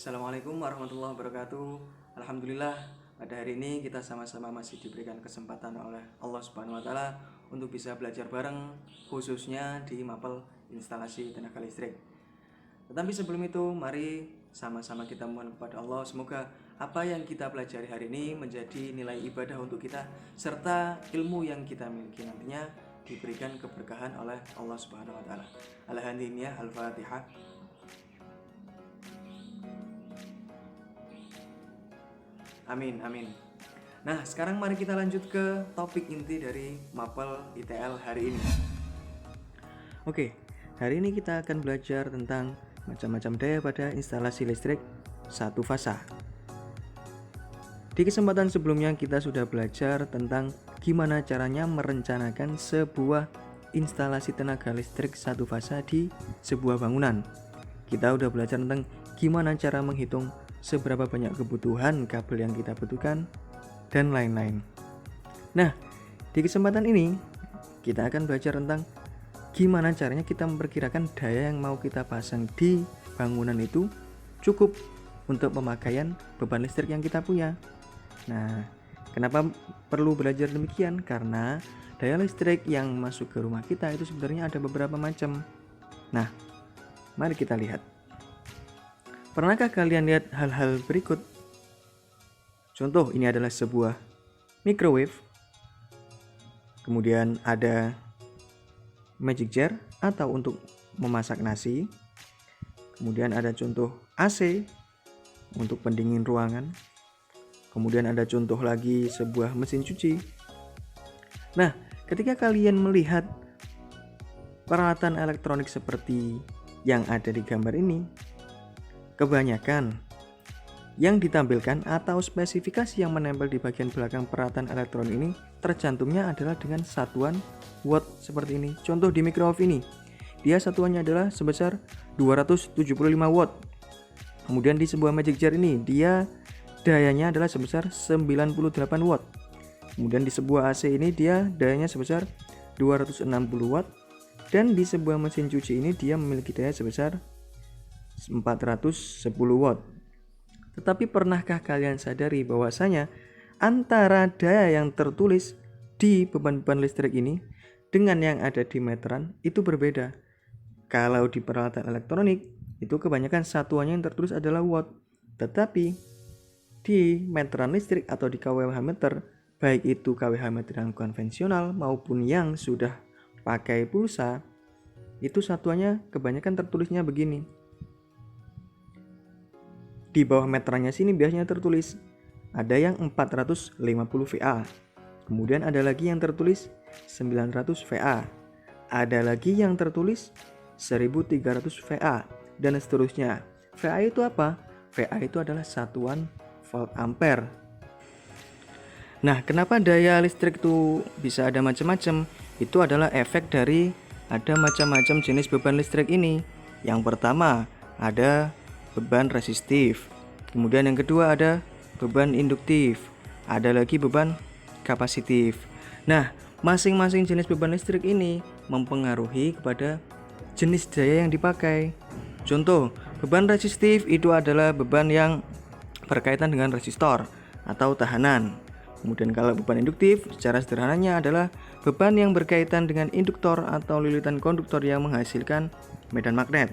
Assalamualaikum warahmatullahi wabarakatuh. Alhamdulillah, pada hari ini kita sama-sama masih diberikan kesempatan oleh Allah Subhanahu wa taala untuk bisa belajar bareng, khususnya di mapel instalasi tenaga listrik. Tetapi sebelum itu, mari sama-sama kita mohon kepada Allah semoga apa yang kita pelajari hari ini menjadi nilai ibadah untuk kita, serta ilmu yang kita miliki nantinya diberikan keberkahan oleh Allah Subhanahu wa taala. Alhamdulillah, Al-Fatihah. Amin, amin. Nah, sekarang mari kita lanjut ke topik inti dari mapel ITL hari ini. Oke, hari ini kita akan belajar tentang macam-macam daya pada instalasi listrik satu fasa. Di kesempatan sebelumnya kita sudah belajar tentang gimana caranya merencanakan sebuah instalasi tenaga listrik satu fasa di sebuah bangunan. Kita udah belajar tentang gimana cara menghitung seberapa banyak kebutuhan kabel yang kita butuhkan, dan lain-lain. Nah, di kesempatan ini kita akan belajar tentang gimana caranya kita memperkirakan daya yang mau kita pasang di bangunan itu cukup untuk pemakaian beban listrik yang kita punya. Nah, kenapa perlu belajar demikian? Karena daya listrik yang masuk ke rumah kita itu sebenarnya ada beberapa macam. Nah, mari kita lihat. Pernahkah kalian lihat hal-hal berikut? Contoh, ini adalah sebuah microwave. Kemudian ada magic jar atau untuk memasak nasi. Kemudian ada contoh AC untuk pendingin ruangan. Kemudian ada contoh lagi sebuah mesin cuci. Nah, ketika kalian melihat peralatan elektronik seperti yang ada di gambar ini, kebanyakan yang ditampilkan atau spesifikasi yang menempel di bagian belakang peralatan elektronik ini tercantumnya adalah dengan satuan watt seperti ini. Contoh di microwave ini, dia satuannya adalah sebesar 275 watt. Kemudian di sebuah magic jar ini, dia dayanya adalah sebesar 98 watt. Kemudian di sebuah AC ini, dia dayanya sebesar 260 watt. Dan di sebuah mesin cuci ini, dia memiliki daya sebesar 410 watt. Tetapi pernahkah kalian sadari bahwasanya antara daya yang tertulis di beban-beban listrik ini dengan yang ada di meteran itu berbeda? Kalau di peralatan elektronik itu kebanyakan satuannya yang tertulis adalah watt. Tetapi di meteran listrik atau di kWh meter, baik itu kWh meter yang konvensional maupun yang sudah pakai pulsa, itu satuannya kebanyakan tertulisnya begini. Di bawah meterannya sini biasanya tertulis ada yang 450 VA. Kemudian ada lagi yang tertulis 900 VA. Ada lagi yang tertulis 1300 VA dan seterusnya. VA itu apa? VA itu adalah satuan volt ampere. Nah, kenapa daya listrik itu bisa ada macam-macam? Itu adalah efek dari ada macam-macam jenis beban listrik ini. Yang pertama, ada beban resistif. Kemudian yang kedua ada beban induktif. Ada lagi beban kapasitif. Nah, masing-masing jenis beban listrik ini mempengaruhi kepada jenis daya yang dipakai. Contoh, beban resistif itu adalah beban yang berkaitan dengan resistor atau tahanan. Kemudian kalau beban induktif secara sederhananya adalah beban yang berkaitan dengan induktor atau lilitan konduktor yang menghasilkan medan magnet.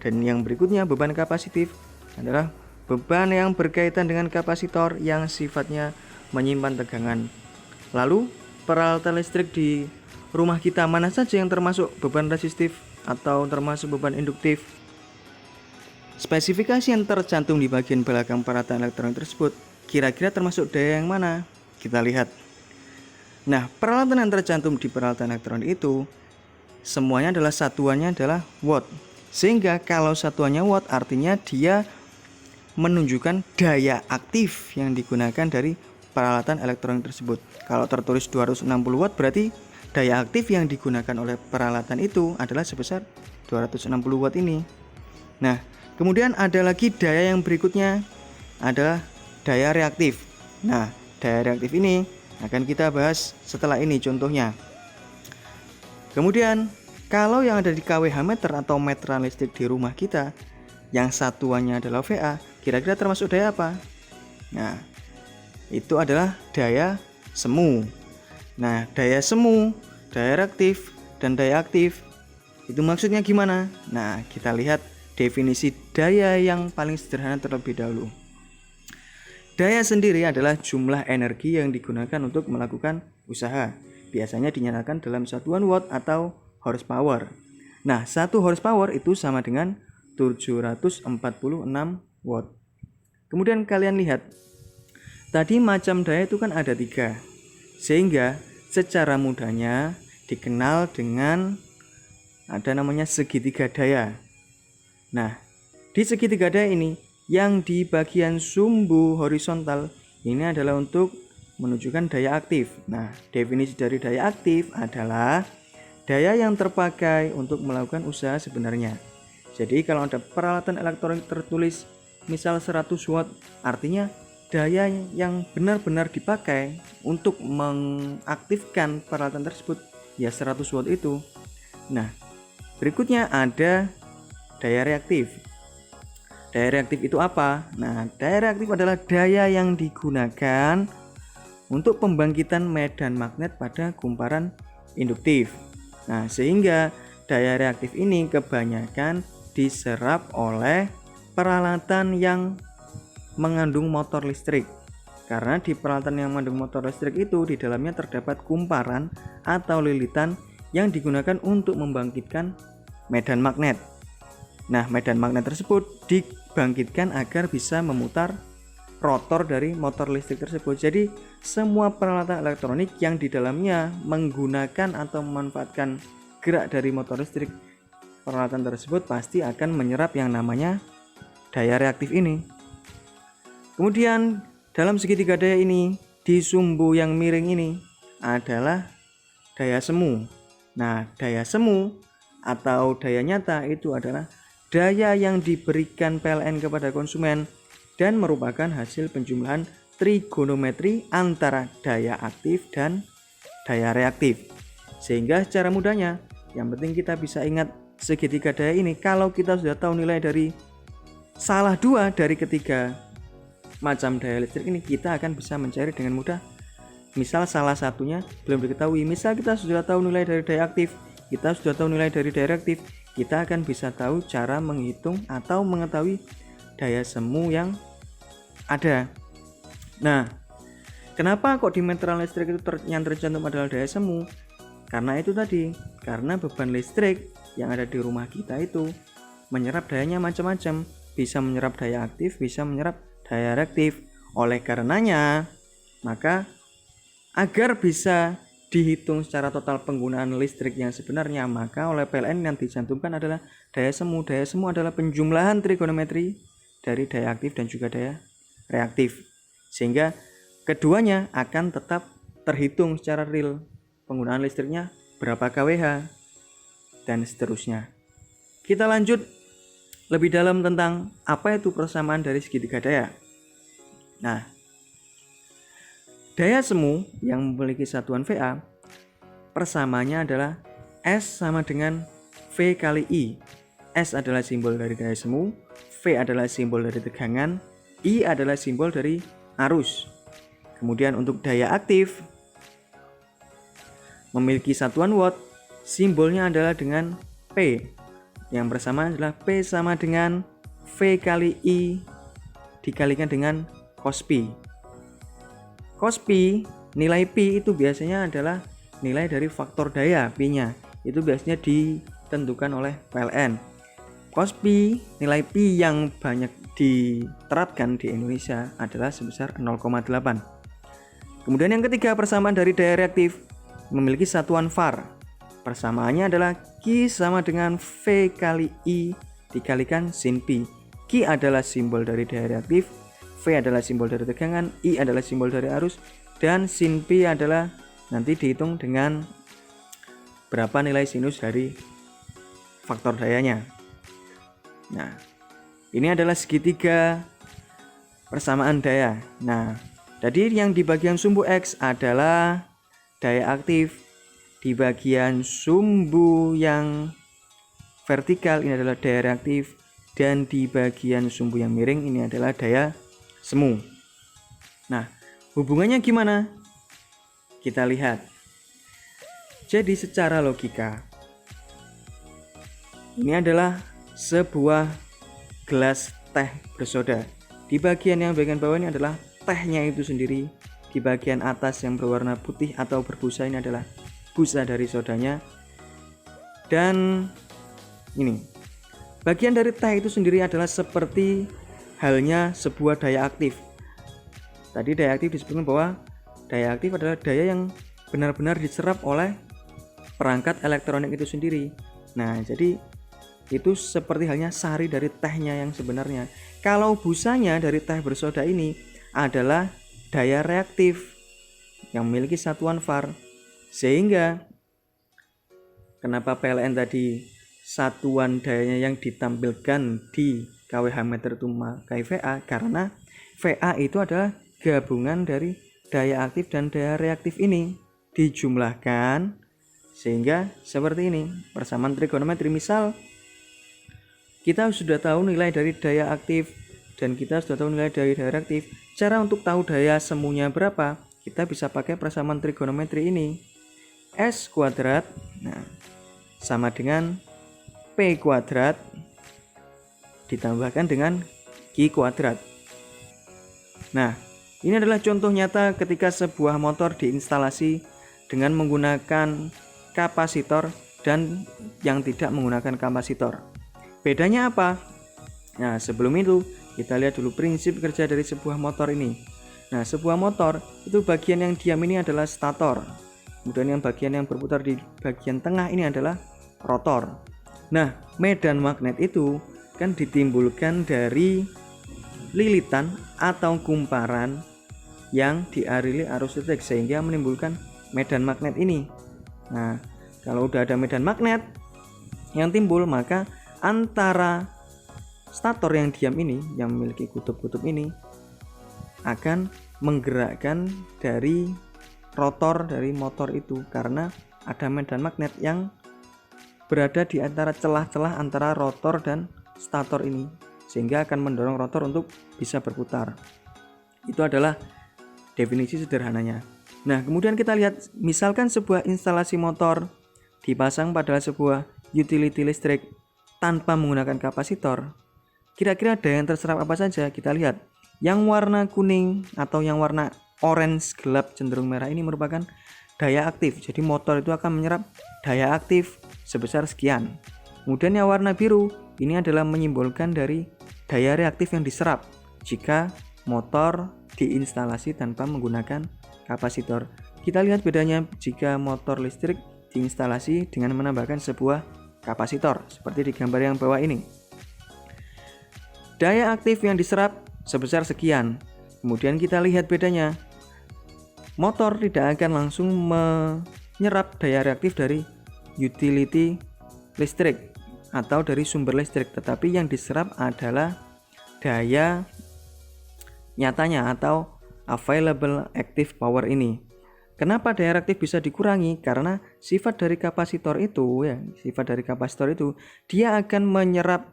Dan yang berikutnya beban kapasitif adalah beban yang berkaitan dengan kapasitor yang sifatnya menyimpan tegangan. Lalu peralatan listrik di rumah kita mana saja yang termasuk beban resistif atau termasuk beban induktif? Spesifikasi yang tercantum di bagian belakang peralatan elektronik tersebut kira-kira termasuk daya yang mana? Kita lihat. Nah, peralatan yang tercantum di peralatan elektronik itu semuanya adalah satuannya adalah watt. Sehingga kalau satuannya watt artinya dia menunjukkan daya aktif yang digunakan dari peralatan elektronik tersebut. Kalau tertulis 260 watt berarti daya aktif yang digunakan oleh peralatan itu adalah sebesar 260 watt ini. Nah, kemudian ada lagi daya yang berikutnya adalah daya reaktif. Nah, daya reaktif ini akan kita bahas setelah ini contohnya. Kemudian kalau yang ada di kWh meter atau meteran listrik di rumah kita yang satuannya adalah VA, kira-kira termasuk daya apa? Nah, itu adalah daya semu. Nah, daya semu, daya reaktif, dan daya aktif itu maksudnya gimana? Nah, kita lihat definisi daya yang paling sederhana terlebih dahulu. Daya sendiri adalah jumlah energi yang digunakan untuk melakukan usaha. Biasanya dinyatakan dalam satuan watt atau horsepower. Nah, 1 horsepower itu sama dengan 746 watt. Kemudian kalian lihat, tadi macam daya itu kan ada 3. Sehingga secara mudahnya dikenal dengan ada namanya segitiga daya. Nah, di segitiga daya ini yang di bagian sumbu horizontal ini adalah untuk menunjukkan daya aktif. Nah, definisi dari daya aktif adalah daya yang terpakai untuk melakukan usaha sebenarnya. Jadi kalau ada peralatan elektronik tertulis misal 100 watt, artinya daya yang benar-benar dipakai untuk mengaktifkan peralatan tersebut ya 100 watt itu. Nah, berikutnya ada daya reaktif. Daya reaktif itu apa? Nah, daya reaktif adalah daya yang digunakan untuk pembangkitan medan magnet pada kumparan induktif. Nah, sehingga daya reaktif ini kebanyakan diserap oleh peralatan yang mengandung motor listrik. Karena di peralatan yang mengandung motor listrik itu di dalamnya terdapat kumparan atau lilitan yang digunakan untuk membangkitkan medan magnet. Nah, medan magnet tersebut dibangkitkan agar bisa memutar rotor dari motor listrik tersebut. Jadi, semua peralatan elektronik yang di dalamnya menggunakan atau memanfaatkan gerak dari motor listrik, peralatan tersebut pasti akan menyerap yang namanya daya reaktif ini. Kemudian, dalam segitiga daya ini, di sumbu yang miring ini adalah daya semu. Nah, daya semu atau daya nyata itu adalah daya yang diberikan PLN kepada konsumen dan merupakan hasil penjumlahan trigonometri antara daya aktif dan daya reaktif. Sehingga secara mudahnya, yang penting kita bisa ingat segitiga daya ini. Kalau kita sudah tahu nilai dari salah 2 dari ketiga macam daya listrik ini, kita akan bisa mencari dengan mudah. Misal salah satunya belum diketahui, misal kita sudah tahu nilai dari daya aktif, kita sudah tahu nilai dari daya reaktif, kita akan bisa tahu cara menghitung atau mengetahui daya semu yang ada. Nah, kenapa kok di meteran listrik itu yang tercantum adalah daya semu? Karena itu tadi, karena beban listrik yang ada di rumah kita itu menyerap dayanya macam-macam, bisa menyerap daya aktif, bisa menyerap daya reaktif. Oleh karenanya, maka agar bisa dihitung secara total penggunaan listrik yang sebenarnya, maka oleh PLN yang dicantumkan adalah daya semu. Daya semu adalah penjumlahan trigonometri dari daya aktif dan juga daya reaktif. Sehingga keduanya akan tetap terhitung secara real. Penggunaan listriknya berapa kWh dan seterusnya. Kita lanjut lebih dalam tentang apa itu persamaan dari segitiga daya. Nah, daya semu yang memiliki satuan VA, persamaannya adalah S sama dengan V kali I. S adalah simbol dari daya semu, V adalah simbol dari tegangan, I adalah simbol dari arus. Kemudian untuk daya aktif memiliki satuan watt, simbolnya adalah dengan P. Yang bersamaan adalah P sama dengan V kali I dikalikan dengan cos pi. Cos pi, nilai pi itu biasanya adalah nilai dari faktor daya pi-nya. Itu biasanya ditentukan oleh PLN. Cos pi, nilai pi yang banyak diterapkan di Indonesia adalah sebesar 0,8. Kemudian yang ketiga, persamaan dari daya reaktif memiliki satuan var. Persamaannya adalah Q sama dengan V kali I dikalikan sin pi. Q adalah simbol dari daya reaktif, V adalah simbol dari tegangan, I adalah simbol dari arus, dan sin pi adalah nanti dihitung dengan berapa nilai sinus dari faktor dayanya. Nah, ini adalah segitiga persamaan daya. Nah, jadi yang di bagian sumbu X adalah daya aktif, di bagian sumbu yang vertikal ini adalah daya reaktif, dan di bagian sumbu yang miring ini adalah daya semu. Nah, hubungannya gimana? Kita lihat. Jadi secara logika, ini adalah sebuah gelas teh bersoda. Di bagian bawah ini adalah tehnya itu sendiri. Di bagian atas yang berwarna putih atau berbusa ini adalah busa dari sodanya. Dan ini, bagian dari teh itu sendiri adalah seperti halnya sebuah daya aktif. Tadi daya aktif disebutkan bahwa daya aktif adalah daya yang benar-benar diserap oleh perangkat elektronik itu sendiri. Nah, jadi itu seperti halnya sari dari tehnya yang sebenarnya. Kalau busanya dari teh bersoda ini adalah daya reaktif yang memiliki satuan var. Sehingga kenapa PLN tadi satuan dayanya yang ditampilkan di kWh meter itu memakai VA, karena VA itu adalah gabungan dari daya aktif dan daya reaktif ini dijumlahkan sehingga seperti ini. Persamaan trigonometri, misal kita sudah tahu nilai dari daya aktif dan kita sudah tahu nilai dari daya reaktif. Cara untuk tahu daya semuanya berapa, kita bisa pakai persamaan trigonometri ini. S kuadrat sama dengan P kuadrat ditambahkan dengan Q kuadrat. Nah, ini adalah contoh nyata ketika sebuah motor diinstalasi dengan menggunakan kapasitor dan yang tidak menggunakan kapasitor. Bedanya apa? Nah, sebelum itu kita lihat dulu prinsip kerja dari sebuah motor ini. Nah, sebuah motor itu bagian yang diam ini adalah stator. Kemudian yang bagian yang berputar di bagian tengah ini adalah rotor. Nah, medan magnet itu kan ditimbulkan dari lilitan atau kumparan yang dialiri arus listrik sehingga menimbulkan medan magnet ini. Nah, kalau udah ada medan magnet yang timbul, maka antara stator yang diam ini yang memiliki kutub-kutub ini akan menggerakkan dari rotor dari motor itu karena ada medan magnet yang berada di antara celah-celah antara rotor dan stator ini sehingga akan mendorong rotor untuk bisa berputar. Itu adalah definisi sederhananya. Nah, kemudian kita lihat misalkan sebuah instalasi motor dipasang pada sebuah utility listrik tanpa menggunakan kapasitor. Kira-kira daya yang terserap apa saja? Kita lihat. Yang warna kuning atau yang warna orange gelap cenderung merah ini merupakan daya aktif. Jadi motor itu akan menyerap daya aktif sebesar sekian. Kemudian yang warna biru ini adalah menyimbolkan dari daya reaktif yang diserap jika motor diinstalasi tanpa menggunakan kapasitor. Kita lihat bedanya jika motor listrik diinstalasi dengan menambahkan sebuah kapasitor seperti di gambar yang bawah ini. Daya aktif yang diserap sebesar sekian. Kemudian kita lihat bedanya. Motor tidak akan langsung menyerap daya reaktif dari utility listrik atau dari sumber listrik, tetapi yang diserap adalah daya nyatanya atau available active power ini. Kenapa daya reaktif bisa dikurangi? Karena sifat dari kapasitor itu dia akan menyerap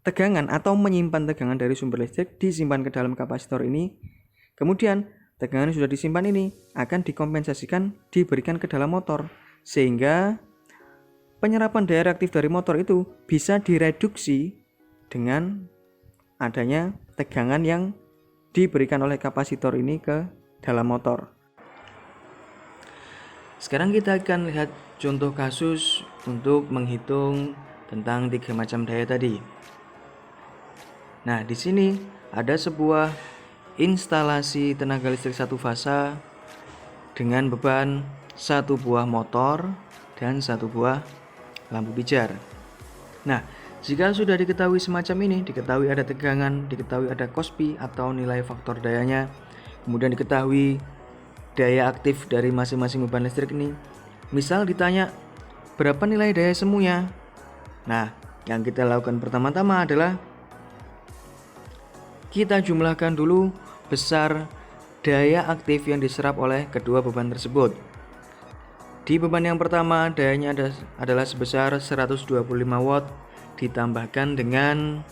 tegangan atau menyimpan tegangan dari sumber listrik, disimpan ke dalam kapasitor ini. Kemudian tegangan yang sudah disimpan ini akan dikompensasikan, diberikan ke dalam motor, sehingga penyerapan daya reaktif dari motor itu bisa direduksi dengan adanya tegangan yang diberikan oleh kapasitor ini ke dalam motor. Sekarang kita akan lihat contoh kasus untuk menghitung tentang 3 macam daya tadi. Nah, di sini ada sebuah instalasi tenaga listrik satu fasa dengan beban 1 buah motor dan 1 buah lampu pijar. Nah, jika sudah diketahui semacam ini, diketahui ada tegangan, diketahui ada KOSPI atau nilai faktor dayanya, kemudian diketahui daya aktif dari masing-masing beban listrik ini. Misal ditanya berapa nilai daya semuanya. Nah, yang kita lakukan pertama-tama adalah kita jumlahkan dulu besar daya aktif yang diserap oleh kedua beban tersebut. Di beban yang pertama dayanya adalah sebesar 125 watt ditambahkan dengan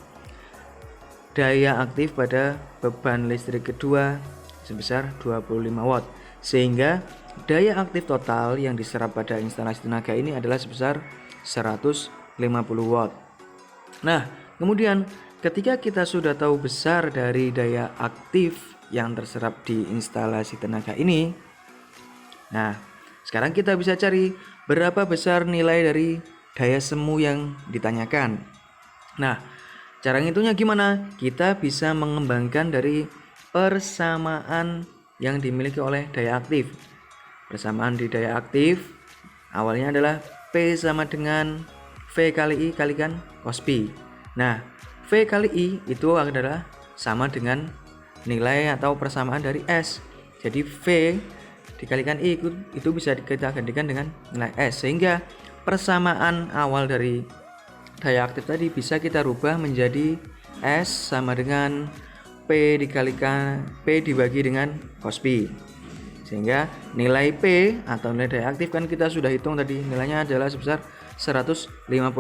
daya aktif pada beban listrik kedua sebesar 25 watt, sehingga daya aktif total yang diserap pada instalasi tenaga ini adalah sebesar 150 watt. Nah, kemudian ketika kita sudah tahu besar dari daya aktif yang terserap di instalasi tenaga ini, nah, sekarang kita bisa cari berapa besar nilai dari daya semu yang ditanyakan. Nah, cara ngitungnya gimana? Kita bisa mengembangkan dari persamaan yang dimiliki oleh daya aktif. Persamaan di daya aktif awalnya adalah P sama dengan V kali I kalikan cos pi. Nah, V kali I itu adalah sama dengan nilai atau persamaan dari S. Jadi V dikalikan I itu bisa kita gantikan dengan nilai S, sehingga persamaan awal dari daya aktif tadi bisa kita rubah menjadi S sama dengan P dikalikan P dibagi dengan cos pi, sehingga nilai P atau nilai daya aktif kan kita sudah hitung tadi, nilainya adalah sebesar 150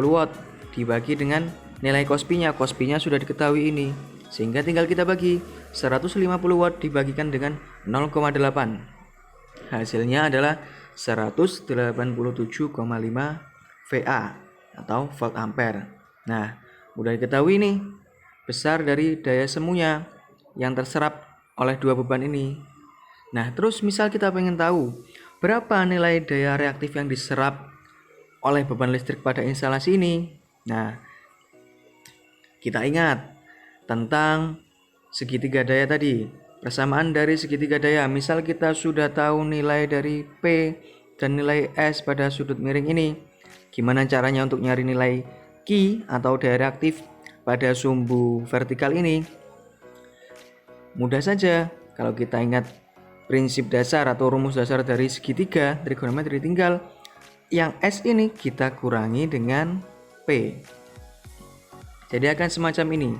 watt dibagi dengan nilai cos pi-nya. Cos pi-nya sudah diketahui ini, sehingga tinggal kita bagi 150 watt dibagikan dengan 0,8. Hasilnya adalah 187,5 VA atau volt ampere. Nah, mudah diketahui nih besar dari daya semunya yang terserap oleh dua beban ini. Nah, terus misal kita pengen tahu berapa nilai daya reaktif yang diserap oleh beban listrik pada instalasi ini. Nah, kita ingat tentang segitiga daya tadi. Persamaan dari segitiga daya, misal kita sudah tahu nilai dari P dan nilai S pada sudut miring ini. Gimana caranya untuk nyari nilai Q atau daya reaktif pada sumbu vertikal ini? Mudah saja, kalau kita ingat prinsip dasar atau rumus dasar dari segitiga trigonometri, tinggal yang S ini kita kurangi dengan P. Jadi akan semacam ini.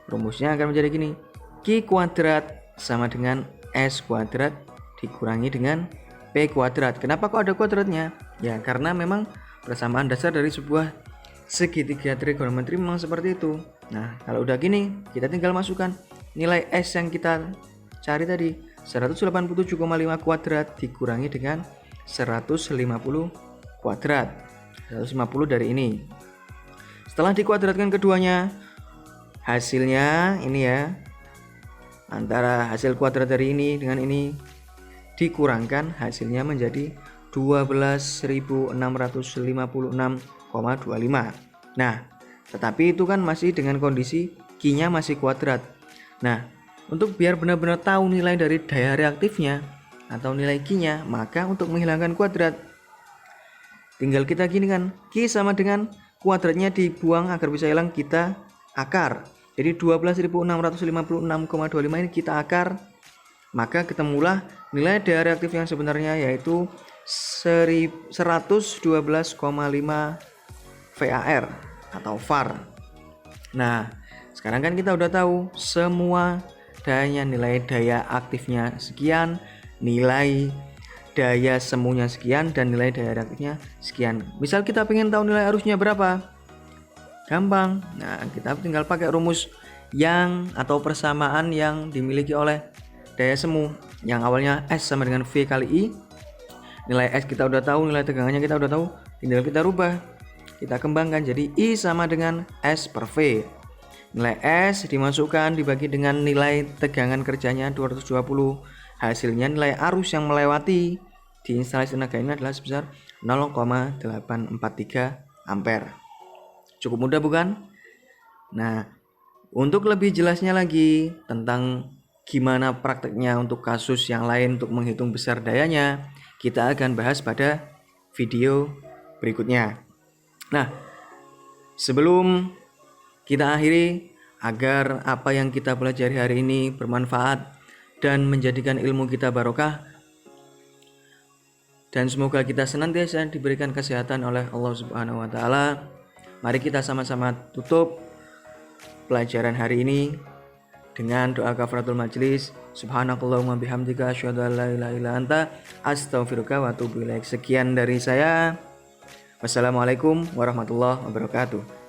Rumusnya akan menjadi gini. Q kuadrat sama dengan S kuadrat dikurangi dengan P kuadrat. Kenapa kok ada kuadratnya? Ya karena memang persamaan dasar dari sebuah segitiga trigonometri memang seperti itu. Nah, kalau udah gini, kita tinggal masukkan nilai S yang kita cari tadi, 187,5 kuadrat dikurangi dengan 150 kuadrat. 150 dari ini. Setelah dikuadratkan keduanya, hasilnya ini ya, antara hasil kuadrat dari ini dengan ini dikurangkan, hasilnya menjadi 12.656,25. Nah, tetapi itu kan masih dengan kondisi Q-nya masih kuadrat. Nah, untuk biar benar-benar tahu nilai dari daya reaktifnya atau nilai Q-nya, maka untuk menghilangkan kuadrat tinggal kita gini kan, Q sama dengan kuadratnya dibuang agar bisa hilang, kita akar. Jadi 12.656,25 ini kita akar, maka ketemulah nilai daya reaktif yang sebenarnya, yaitu 112,5 VAR atau VAR. Nah, sekarang kan kita udah tahu semua dayanya, nilai daya aktifnya sekian, nilai daya semuanya sekian, dan nilai daya reaktifnya sekian. Misal kita pengen tahu nilai arusnya berapa, gampang. Nah, kita tinggal pakai rumus yang atau persamaan yang dimiliki oleh daya semu yang awalnya S sama dengan V kali I. Nilai S kita udah tahu, nilai tegangannya kita udah tahu, tinggal kita rubah, kita kembangkan jadi I sama dengan S per V. Nilai S dimasukkan dibagi dengan nilai tegangan kerjanya 220. Hasilnya nilai arus yang melewati di instalasi tenaga ini adalah sebesar 0,843 ampere. Cukup mudah bukan? Nah, untuk lebih jelasnya lagi tentang gimana prakteknya untuk kasus yang lain untuk menghitung besar dayanya, kita akan bahas pada video berikutnya. Nah, sebelum kita akhiri, agar apa yang kita pelajari hari ini bermanfaat dan menjadikan ilmu kita barokah, dan semoga kita senantiasa diberikan kesehatan oleh Allah Subhanahu wa taala. Mari kita sama-sama tutup pelajaran hari ini dengan doa kafaratul majelis. Subhanakallahumma bihamdika asyhadu an la ilaha illa anta astaghfiruka wa atubu ilaik. Sekian dari saya. Wassalamualaikum warahmatullahi wabarakatuh.